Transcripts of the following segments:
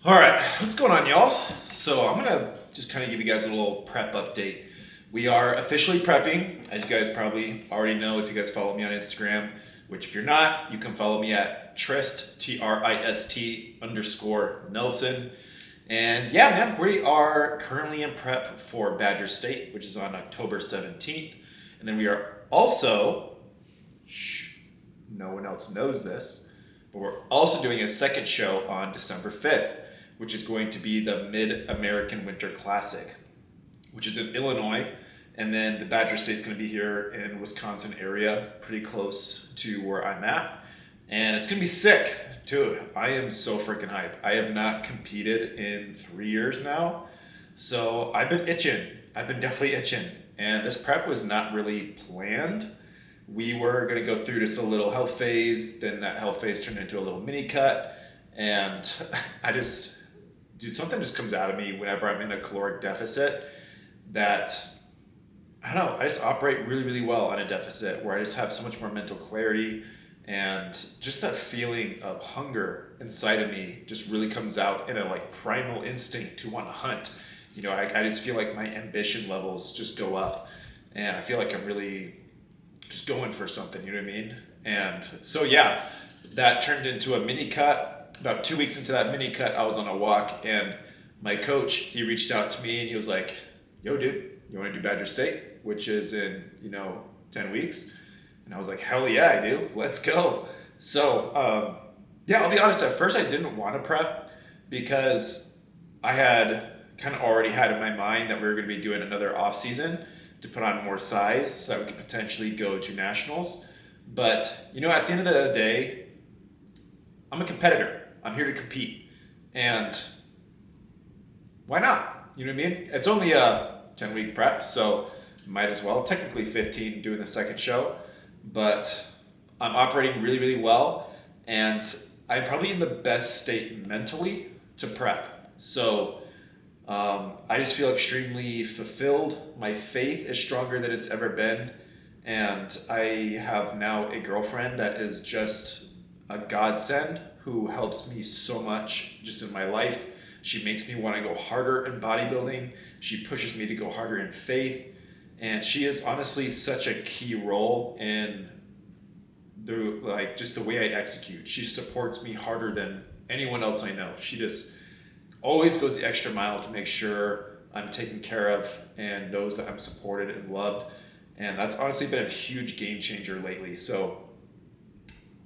All right, what's going on, y'all? So I'm gonna just kind of give you guys a little prep update. We are officially prepping, as you guys probably already know if you guys follow me on Instagram, which if you're not, you can follow me at Trist, Trist _ Nelson. And yeah, man, we are currently in prep for Badger State, which is on October 17th. And then we are also, no one else knows this, but we're also doing a second show on December 5th, which is going to be the Mid-American Winter Classic, which is in Illinois. And then the Badger State's going to be here in Wisconsin area, pretty close to where I'm at. And it's going to be sick. Dude, I am so freaking hyped. I have not competed in 3 years now. So I've been itching. I've been definitely itching. And this prep was not really planned. We were going to go through just a little health phase. Then that health phase turned into a little mini cut. And dude, something just comes out of me whenever I'm in a caloric deficit that, I don't know, I just operate really, really well on a deficit where I just have so much more mental clarity. And just that feeling of hunger inside of me just really comes out in a like primal instinct to want to hunt. You know, I just feel like my ambition levels just go up, and I feel like I'm really just going for something, you know what I mean? And so yeah, that turned into a mini cut. About 2 weeks into that mini cut, I was on a walk, and my coach, he reached out to me and he was like, yo dude, you want to do Badger State, which is in, 10 weeks? And I was like, hell yeah, I do. Let's go. So, yeah, I'll be honest. At first, I didn't want to prep because I had kind of already had in my mind that we were going to be doing another off season to put on more size so that we could potentially go to nationals. But, at the end of the day, I'm a competitor. I'm here to compete. And why not? You know what I mean? It's only a 10-week prep, so might as well. Technically 15 doing the second show. But I'm operating really, really well, and I'm probably in the best state mentally to prep. So I just feel extremely fulfilled. My faith is stronger than it's ever been, and I have now a girlfriend that is just a godsend who helps me so much just in my life. She makes me want to go harder in bodybuilding. She pushes me to go harder in faith. And she is honestly such a key role in just the way I execute. She supports me harder than anyone else I know. She just always goes the extra mile to make sure I'm taken care of and knows that I'm supported and loved. And that's honestly been a huge game changer lately. So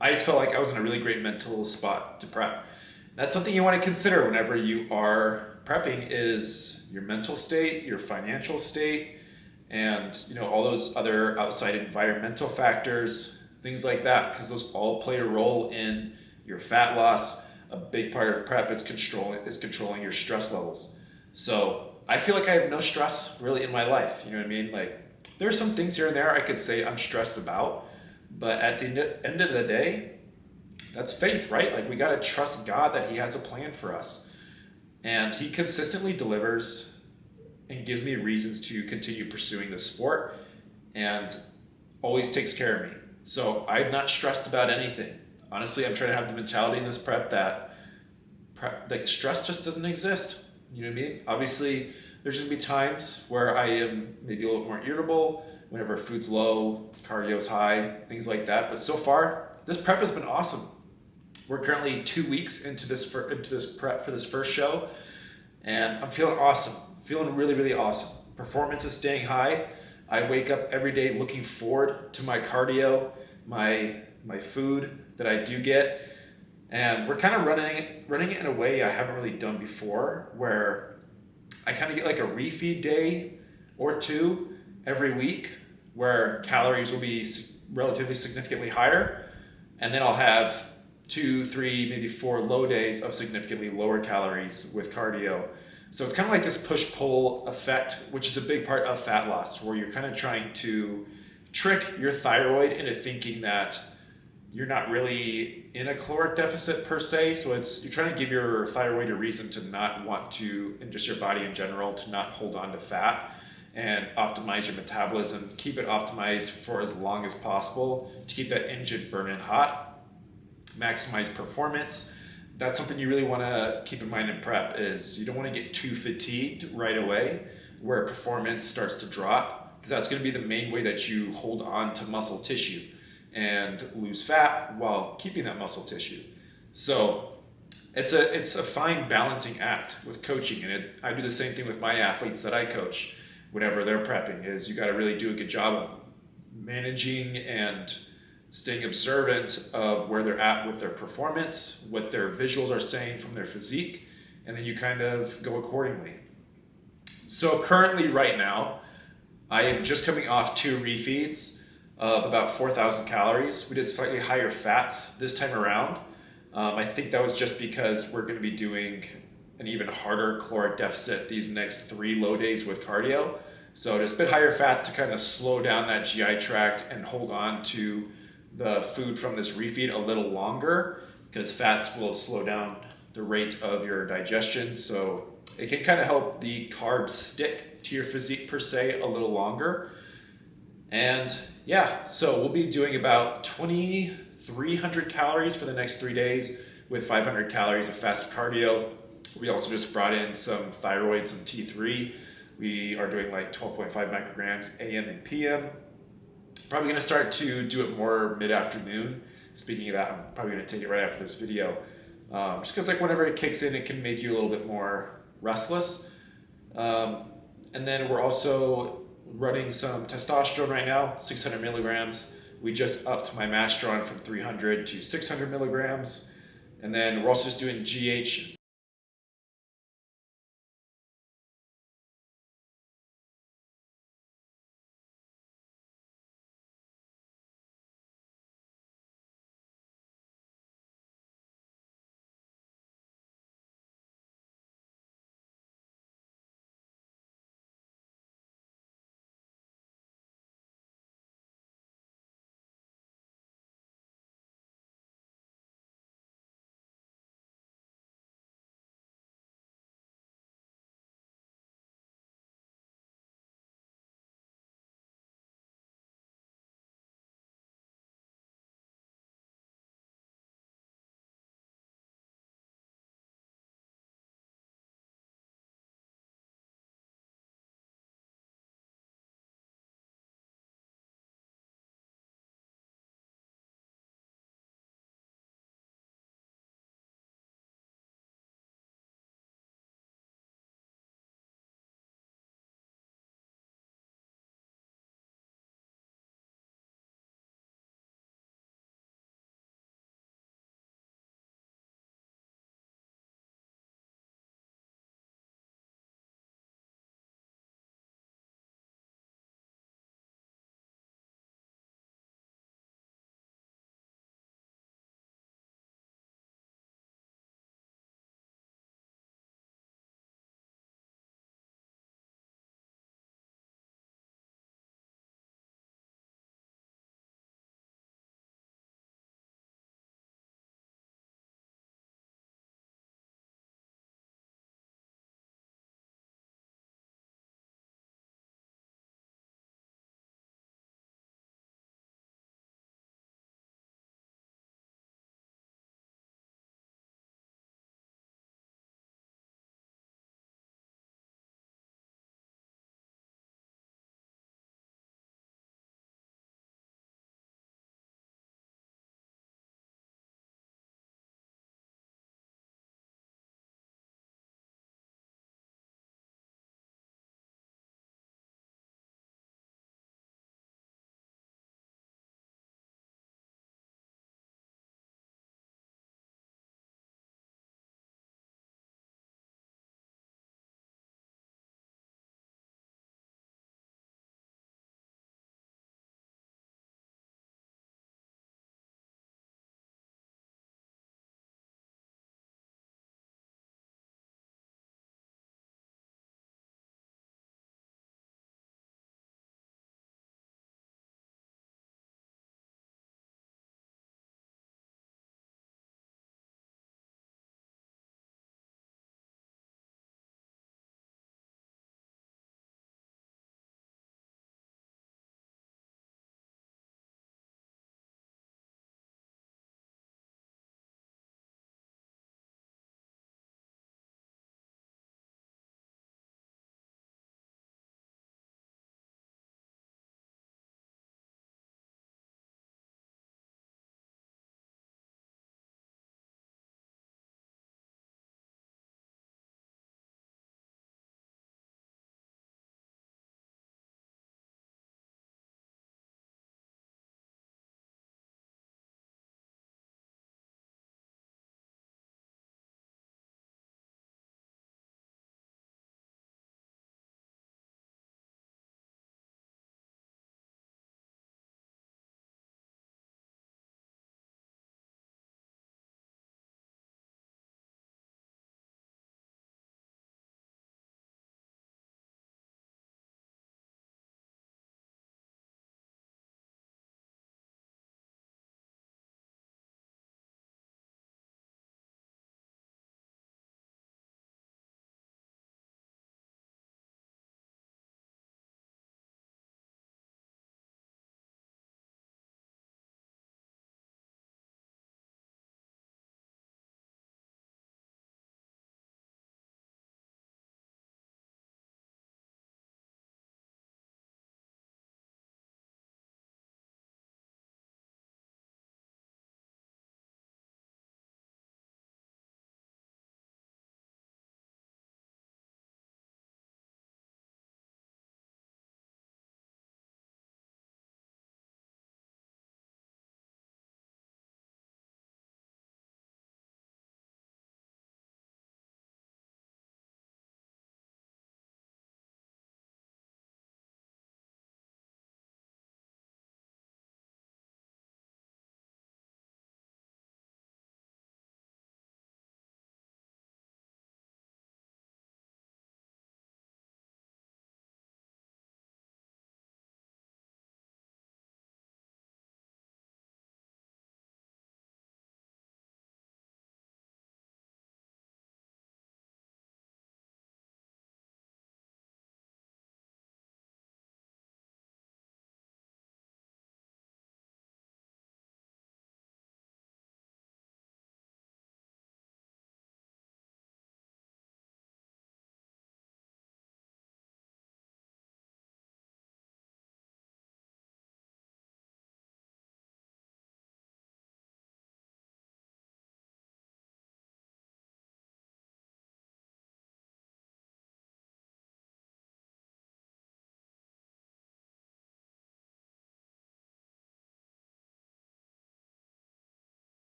I just felt like I was in a really great mental spot to prep. That's something you want to consider whenever you are prepping is your mental state, your financial state, and all those other outside environmental factors, things like that, because those all play a role in your fat loss. A big part of prep is controlling your stress levels. So I feel like I have no stress really in my life. You know what I mean? Like there's some things here and there I could say I'm stressed about, but at the end of the day, that's faith, right? Like we got to trust God that He has a plan for us, and He consistently delivers and gives me reasons to continue pursuing this sport and always takes care of me. So I'm not stressed about anything. Honestly, I'm trying to have the mentality in this prep that stress just doesn't exist. You know what I mean? Obviously, there's going to be times where I am maybe a little more irritable whenever food's low, cardio's high, things like that. But so far, this prep has been awesome. We're currently 2 weeks into this prep for this first show, and I'm feeling awesome. Feeling really, really awesome. Performance is staying high. I wake up every day looking forward to my cardio, my food that I do get. And we're kind of running it in a way I haven't really done before, where I kind of get like a refeed day or two every week where calories will be relatively significantly higher. And then I'll have 2, 3, maybe 4 low days of significantly lower calories with cardio. So it's kind of like this push-pull effect, which is a big part of fat loss, where you're kind of trying to trick your thyroid into thinking that you're not really in a caloric deficit per se. So you're trying to give your thyroid a reason to not want to, and just your body in general, to not hold on to fat and optimize your metabolism, keep it optimized for as long as possible to keep that engine burning hot, maximize performance. that's something you really want to keep in mind in prep is you don't want to get too fatigued right away where performance starts to drop, because that's going to be the main way that you hold on to muscle tissue and lose fat while keeping that muscle tissue. So it's a fine balancing act with coaching, and I do the same thing with my athletes that I coach whenever they're prepping. Is you got to really do a good job of managing and staying observant of where they're at with their performance, what their visuals are saying from their physique, and then you kind of go accordingly. So currently, right now, I am just coming off 2 refeeds of about 4,000 calories. We did slightly higher fats this time around. I think that was just because we're going to be doing an even harder caloric deficit these next 3 low days with cardio. So just a bit higher fats to kind of slow down that GI tract and hold on to the food from this refeed a little longer, because fats will slow down the rate of your digestion. So it can kind of help the carbs stick to your physique per se a little longer. And yeah, so we'll be doing about 2,300 calories for the next 3 days with 500 calories of fasted cardio. We also just brought in some thyroid, some T3. We are doing like 12.5 micrograms AM and PM. Probably going to start to do it more mid-afternoon. Speaking of that, I'm probably going to take it right after this video. Just because like whenever it kicks in, it can make you a little bit more restless. And then we're also running some testosterone right now, 600 milligrams. We just upped my masteron from 300 to 600 milligrams. And then we're also just doing GH